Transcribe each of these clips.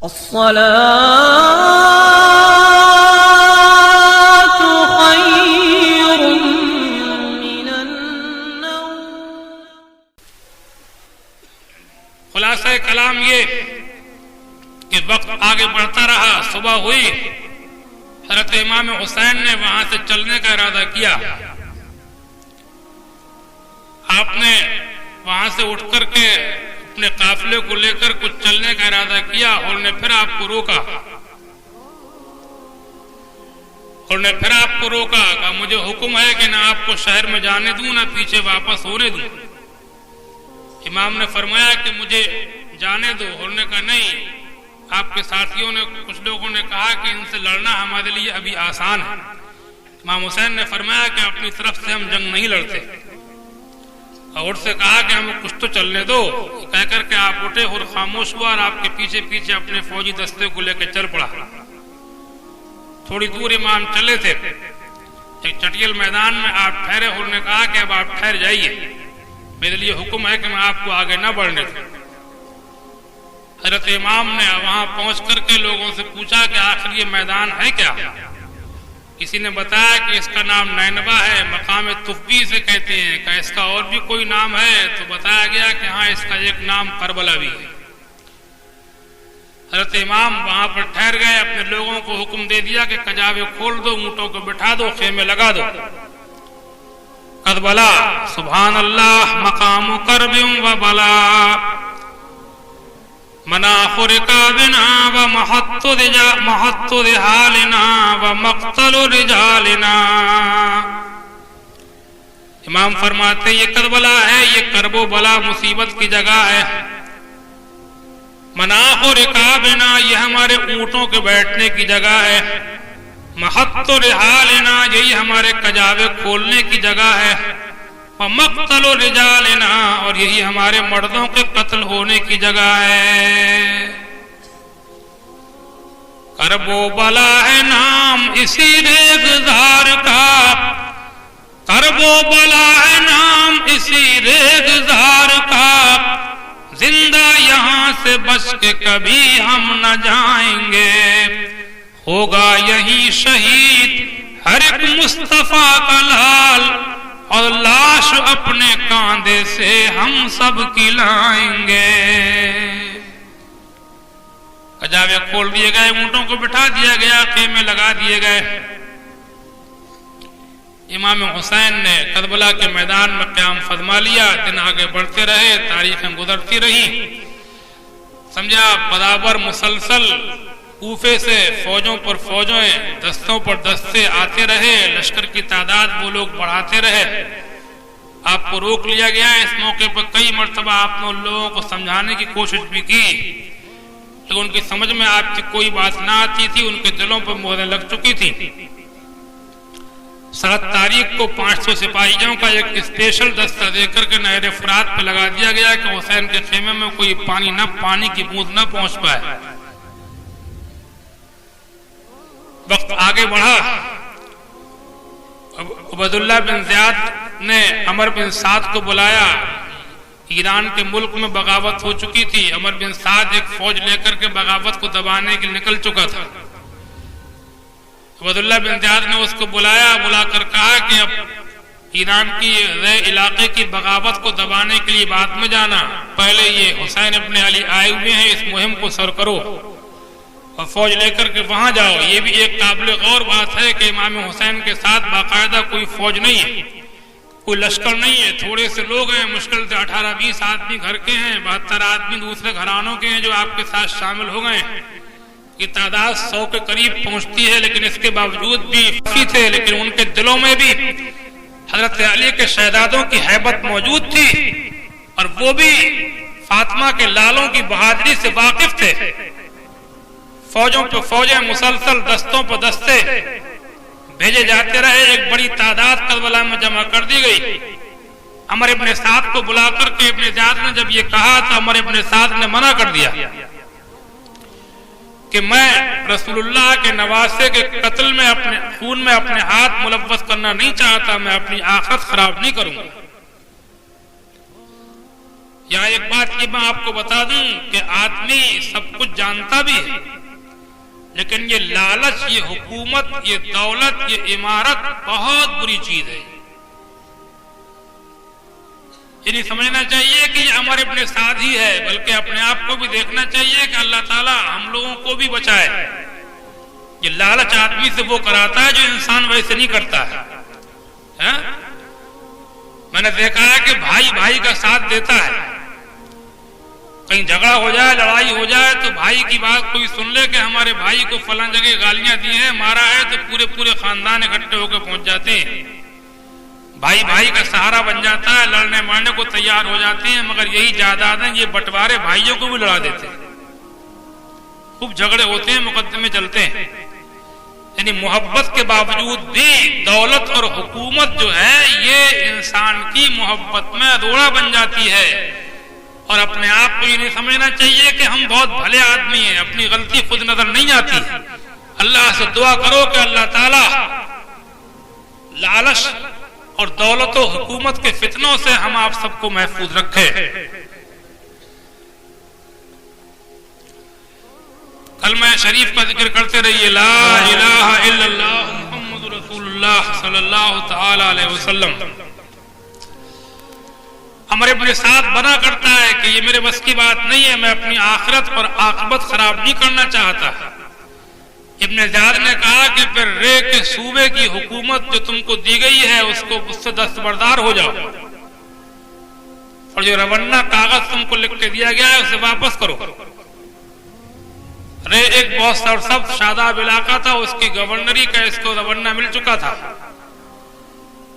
अस्सलातु खैरुम मिनन नौम। खुलासा कलाम ये कि वक्त आगे बढ़ता रहा, सुबह हुई, हज़रत इमाम हुसैन ने वहां से चलने का इरादा किया। आपने वहां से उठ करके अपने काफिले को लेकर कुछ चलने का इरादा किया और ने फिर आपको रोका। कहा मुझे हुक्म है कि ना आपको शहर में जाने दूं ना पीछे वापस होने दूं। इमाम ने फरमाया कि मुझे जाने दो। उन्होंने कहा नहीं। आपके साथियों ने, कुछ लोगों ने कहा कि इनसे लड़ना हमारे लिए अभी आसान है। इमाम हुसैन ने फरमाया कि अपनी तरफ से हम जंग नहीं लड़ते और से कहा कि हमें कुछ तो चलने दो। कहकर के आप उठे और खामोश हुआ और आपके पीछे पीछे अपने फौजी दस्ते को लेकर चल पड़ा। थोड़ी दूर इमाम चले थे, एक चटियल मैदान में आप ठहरे। उन्होंने कहा कि अब आप ठहर जाइए, मेरे लिए हुक्म है कि मैं आपको आगे न बढ़ने दूं। हज़रत इमाम ने वहां पहुंच करके लोगों से पूछा कि आखिर ये मैदान है क्या? किसी ने बताया कि इसका नाम नैनवा है, मकाम तुफ़बी से कहते हैं। क्या इसका और भी कोई नाम है? तो बताया गया कि हाँ, इसका एक नाम करबला भी है। हज़रत इमाम वहां पर ठहर गए, अपने लोगों को हुक्म दे दिया कि कजावे खोल दो, ऊंटों को बिठा दो, खेमे लगा दो। करबला, सुभान अल्लाह, मकाम करबिम व बला, मनाखुर काबिना व महत्तु रिहालिना व मक्तलु रिजालिना। इमाम फरमाते ये करबला है, ये करबो बला मुसीबत की जगह है। मनाखुर काबिना, ये हमारे ऊंटों के बैठने की जगह है। महत्तु रिहालिना, यही हमारे कजावे खोलने की जगह है। मक्तलो रिजालिना, और यही हमारे मर्दों के कत्ल होने की जगह है। करबो बला है नाम इसी रेगजार का, करबो बला है नाम इसी रेगजार का, जिंदा यहाँ से बच के कभी हम न जाएंगे, होगा यही शहीद हर एक मुस्तफा का लाल, और लाश अपने कांधे से हम सब खिलाएंगे। कजावे खोल दिए गए, ऊंटों को बिठा दिया गया, खेमे लगा दिए गए। इमाम हुसैन ने करबला के मैदान में क़याम फरमा लिया। दिन आगे बढ़ते रहे, तारीखें गुजरती रही। समझा, बराबर मुसलसल कूफे से फौजों पर फौजें, दस्तों पर दस्ते आते रहे। लश्कर की तादाद वो लोग बढ़ाते रहे। आपको रोक लिया गया। इस मौके पर कई मर्तबा आपने उन लोगों को समझाने की कोशिश भी की, लेकिन उनकी समझ में आपकी कोई बात ना आती थी। उनके दिलों पर मोहरें लग चुकी थी। 7 तारीख को 500 सिपाहियों का एक स्पेशल दस्ता देकर के नहर फुरात पे लगा दिया गया कि हुसैन के खेमे में कोई पानी की बूंद न पहुंच पाए। वक्त आगे बढ़ा। उबैदुल्लाह बिन ज़ियाद ने अमर बिन साद को बुलाया। ईरान के मुल्क में बगावत हो चुकी थी। अमर बिन साद एक फौज लेकर के बगावत को दबाने के लिए निकल चुका था। उबैदुल्लाह बिन ज़ियाद ने उसको बुलाकर कहा कि अब ईरान की इलाके की बगावत को दबाने के लिए बाद में जाना, पहले ये हुसैन इब्न अली आए हुए हैं, इस मुहिम को सर करो और फौज लेकर के वहां जाओ। ये भी एक काबिल गौर बात है कि इमाम हुसैन के साथ बाकायदा कोई फौज नहीं है, कोई लश्कर नहीं है। थोड़े से लोग हैं, मुश्किल से 18-20 आदमी घर के हैं, 72 आदमी दूसरे घरानों के हैं जो आपके साथ शामिल हो गए। ये तादाद 100 के करीब पहुंचती है, लेकिन इसके बावजूद भी काफी थे। लेकिन उनके दिलों में भी हजरत अली के शहदादों की हैबत मौजूद थी और वो भी फातिमा के लालों की बहादुरी से वाकिफ थे। फौजों पर फौजें, मुसलसल दस्तों पर दस्ते भेजे जाते रहे। एक बड़ी तादाद करबला में जमा कर दी गई। अमर इब्न साद को बुला करके इब्न ज़ियाद ने जब ये कहा तो अमर इब्न साद ने मना कर दिया कि मैं रसूलुल्लाह के नवासे के कत्ल में अपने खून में अपने हाथ मुलव्वस करना नहीं चाहता, मैं अपनी आखिरत खराब नहीं करूंगा। या एक बात ये मैं आपको बता दूं कि आदमी सब कुछ जानता भी है, लेकिन ये लालच, ये हुकूमत, ये दौलत, ये इमारत बहुत बुरी चीज है। ये नहीं समझना चाहिए कि ये हमारे अपने साथ ही है, बल्कि अपने आप को भी देखना चाहिए कि अल्लाह ताला हम लोगों को भी बचाए। ये लालच आदमी से वो कराता है जो इंसान वैसे नहीं करता है। मैंने देखा है कि भाई भाई का साथ देता है, कहीं झगड़ा हो जाए, लड़ाई हो जाए तो भाई की बात कोई सुन ले कि हमारे भाई को फलां जगह गालियां दी हैं, मारा है, तो पूरे पूरे खानदान इकट्ठे होकर पहुंच जाते हैं। भाई भाई का सहारा बन जाता है, लड़ने मारने को तैयार हो जाते हैं, मगर यही जायदादें, ये बंटवारे भाइयों को भी लड़ा देते हैं। खूब झगड़े होते हैं, मुकदमे चलते हैं। यानी मोहब्बत के बावजूद भी दौलत और हुकूमत जो है ये इंसान की मोहब्बत में रोड़ा बन जाती है। और अपने आप को ये नहीं समझना चाहिए कि हम बहुत भले आदमी हैं, अपनी गलती खुद नजर नहीं आती। अल्लाह से दुआ करो कि अल्लाह ताला लालच और दौलत और हुकूमत के फितनों से हम आप सबको महफूज रखे। कलमा शरीफ का जिक्र करते रहिए, ला इलाहा इल्लल्लाह मुहम्मदुर रसूलुल्लाह सल्लल्लाहु तआला अलैहि वसल्लम। हमारे अपने साथ बना करता है कि ये मेरे बस की बात नहीं है, मैं अपनी आखिरत और आकबत खराब नहीं करना चाहता। इब्न ज़ियाद ने कहा कि फिर रे के सूबे की हुकूमत जो तुमको दी गई है उसको उससे दस्तबरदार हो जाओ, और जो रवन्ना कागज तुमको लिख के दिया गया है उसे वापस करो। रे एक बहुत सरसब्ज शादाब इलाका था, उसकी गवर्नरी का इसको रवन्ना मिल चुका था।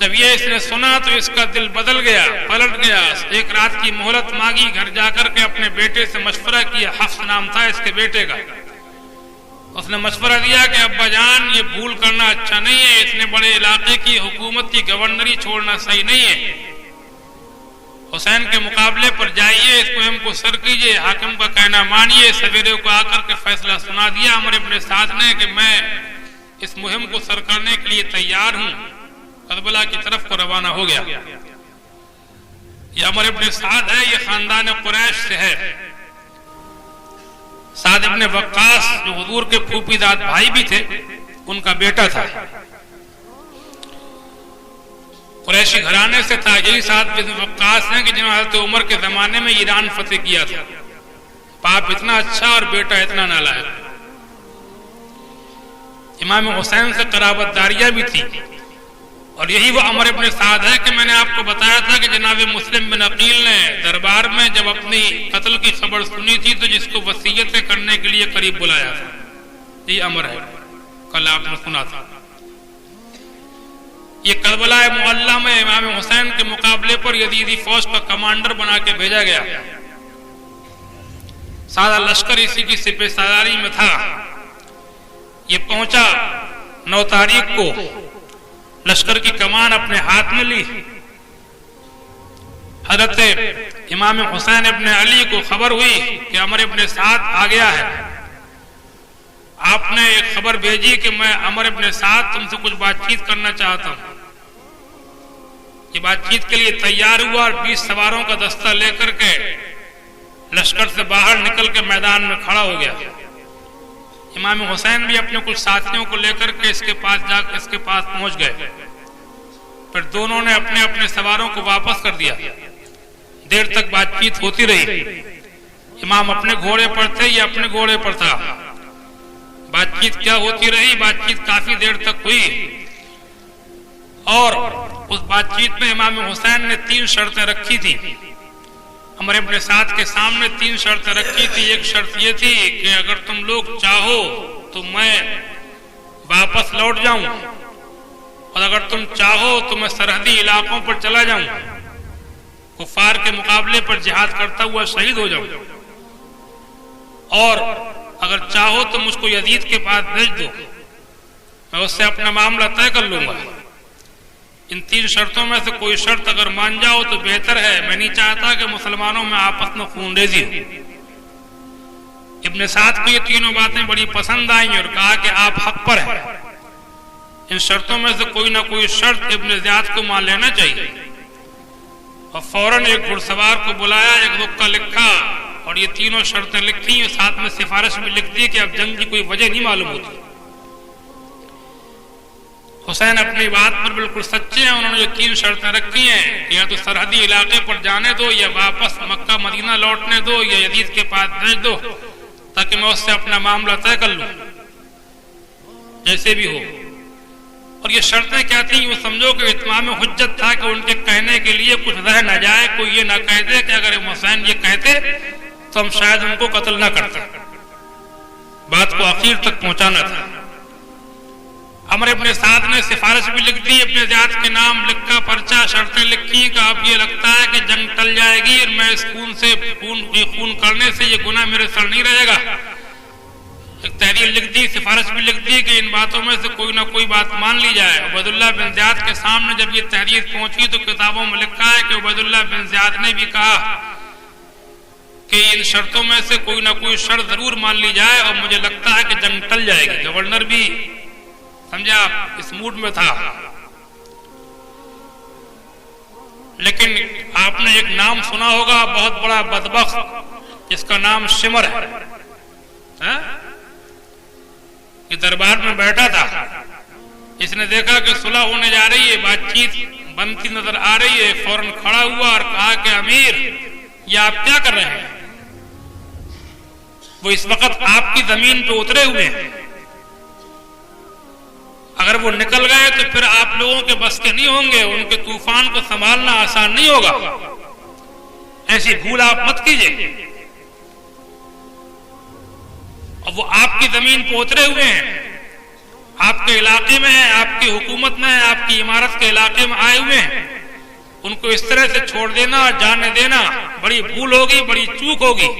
जब ये इसने सुना तो इसका दिल बदल गया, पलट गया। एक रात की मोहलत मांगी, घर जाकर के अपने बेटे से मशवरा किया। हफ्स नाम था इसके बेटे का। उसने मशवरा दिया कि अब्बा जान, ये भूल करना अच्छा नहीं है, इतने बड़े इलाके की हुकूमत की गवर्नरी छोड़ना सही नहीं है। हुसैन के मुकाबले पर जाइए, इस मुहिम को सर कीजिए, हाकिम का कहना मानिए। सवेरे को आकर के फैसला सुना दिया हमारे अपने साथ ने कि मैं इस मुहिम को सर करने के लिए तैयार हूं। करबला की तरफ को रवाना हो गया। ये हमारे अपने साथ है, ये खानदान कुरैश से है। साद इब्ने वक्कास जो हुजूर के फूफीदाद भाई भी थे, उनका बेटा था। कुरैशी घराने से था। यही साद इब्ने वक्कास हैं कि जिन्होंने हज़रत उमर के जमाने में ईरान फतेह किया था। बाप इतना अच्छा और बेटा इतना नालायक। इमाम हुसैन से कराबतदारियां भी थी। और यही वो अमर इब्ने साद है कि मैंने आपको बताया था कि जनाब मुस्लिम बिन अकील ने दरबार में जब अपनी कत्ल की खबर सुनी थी तो जिसको वसीयतें करने के लिए करीब बुलाया था, ये अमर है, कल आपने सुना था। ये करबला मुअल्ला में इमाम हुसैन के मुकाबले पर यजीदी फौज का कमांडर बना के भेजा गया। सारा लश्कर इसी की सिपहसालारी में था। ये पहुंचा 9 तारीख को, लश्कर की कमान अपने हाथ में ली। हजरत इमाम हुसैन इब्ने अली को खबर हुई कि अमर इब्ने साद आ गया है। आपने एक खबर भेजी कि मैं अमर इब्ने साद तुमसे कुछ बातचीत करना चाहता हूं। ये बातचीत के लिए तैयार हुआ और 20 सवारों का दस्ता लेकर के लश्कर से बाहर निकल के मैदान में खड़ा हो गया। इमाम हुसैन भी अपने कुछ साथियों को लेकर के इसके पास पहुंच गए। फिर दोनों ने अपने अपने सवारों को वापस कर दिया। देर तक बातचीत होती रही। इमाम अपने घोड़े पर थे, ये अपने घोड़े पर था। बातचीत क्या होती रही, बातचीत काफी देर तक हुई। और उस बातचीत में इमाम हुसैन ने 3 शर्तें रखी थी। हमारे अपने साथ के सामने 3 शर्तें रखी थी। एक शर्त ये थी कि अगर तुम लोग चाहो तो मैं वापस लौट जाऊं, और अगर तुम चाहो तो मैं सरहदी इलाकों पर चला जाऊं, कुफार के मुकाबले पर जिहाद करता हुआ शहीद हो जाऊं, और अगर चाहो तो मुझको यजीद के पास भेज दो, मैं उससे अपना मामला तय कर लूंगा। इन 3 शर्तों में से कोई शर्त अगर मान जाओ तो बेहतर है। मैं नहीं चाहता कि मुसलमानों में आपस में खूनरेजी हो। इब्ने साद को ये तीनों बातें बड़ी पसंद आई और कहा कि आप हक पर हैं। इन शर्तों में से कोई ना कोई शर्त इब्ने ज़ियाद को मान लेना चाहिए। और फौरन एक घुड़सवार को बुलाया, एक रुक्का लिखा और ये तीनों शर्तें लिखी, साथ में सिफारिश भी लिख दी कि अब जंग की कोई वजह नहीं मालूम होती। हुसैन अपनी बात पर बिल्कुल सच्चे हैं। उन्होंने ये 3 शर्तें रखी हैं कि या तो सरहदी इलाके पर जाने दो, या वापस मक्का मदीना लौटने दो, या यजीद के पास भेज दो ताकि मैं उससे अपना मामला तय कर लूं जैसे भी हो। और ये शर्तें क्या थी, वो समझो कि इत्माम हुज्जत था कि उनके कहने के लिए कुछ रह न जाए, कोई ये ना कह दे कि अगर हुसैन ये कहते तो हम शायद उनको कत्ल ना करते। बात को आखिर तक पहुंचाना था। अमर इब्ने साद ने सिफारिश भी लिख दी, इब्ने ज़ियाद के नाम लिखा, पर्चा, शर्तें लिखी कि अब ये लगता है कि जंग टल जाएगी और मैं इस खून करने से ये गुनाह मेरे सर नहीं रहेगा। एक तहरीर लिख दी, सिफारिश भी लिख दी कि इन बातों में से कोई ना कोई बात मान ली जाए। उबैदुल्लाह बिन ज़ियाद के सामने जब ये तहरीर पहुंची तो किताबों में लिखा है कि उबैदुल्लाह बिन ज़ियाद ने भी कहा कि इन शर्तों में से कोई ना कोई शर्त जरूर मान ली जाए और मुझे लगता है कि जंग टल जाएगी। गवर्नर भी समझा इस मूड में था। लेकिन आपने एक नाम सुना होगा, बहुत बड़ा बदबख्त, जिसका नाम शिमर है। ये दरबार में बैठा था, इसने देखा कि सुलह होने जा रही है, बातचीत बनती नजर आ रही है, फौरन खड़ा हुआ और कहा कि अमीर ये आप क्या कर रहे हैं? वो इस वक्त आपकी जमीन पे उतरे हुए हैं, अगर वो निकल गए तो फिर आप लोगों के बस के नहीं होंगे, उनके तूफान को संभालना आसान नहीं होगा। ऐसी भूल आप मत कीजिए। और वो आपकी जमीन पर उतरे हुए हैं, आपके इलाके में है, आपकी हुकूमत में है, आपकी इमारत के इलाके में आए हुए हैं। उनको इस तरह से छोड़ देना, जाने देना बड़ी भूल होगी, बड़ी चूक होगी।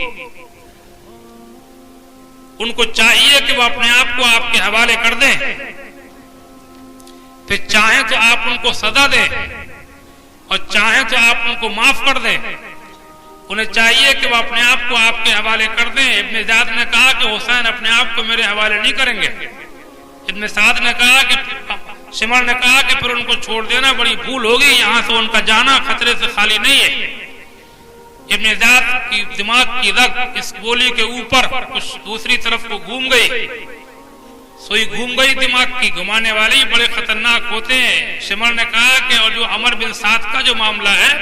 उनको चाहिए कि वो अपने आप को आपके हवाले कर दें, फिर चाहें तो आप उनको सजा दें और चाहें तो आप उनको माफ कर दें। उन्हें चाहिए कि वो अपने आप को आपके हवाले कर दें। इब्ने ज़ियाद ने कहा कि हुसैन अपने आप को मेरे हवाले नहीं करेंगे। इब्ने साद ने कहा कि शिमर ने कहा कि फिर उनको छोड़ देना बड़ी भूल होगी, यहां से उनका जाना खतरे से खाली नहीं है। इब्ने ज़ियाद की दिमाग की रग इस गोली के ऊपर कुछ दूसरी तरफ को घूम गई, सोई घूम गई दिमाग की। घुमाने वाले ही बड़े खतरनाक होते हैं। शिमर ने कहा कि और जो अमर बिन साद का जो मामला है,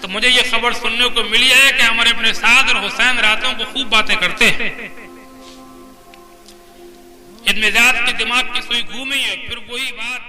तो मुझे ये खबर सुनने को मिली है कि अमर इब्ने साद और हुसैन रातों को खूब बातें करते हैं। इब्ने ज़ियाद के दिमाग की सोई घूमी है, फिर वही बात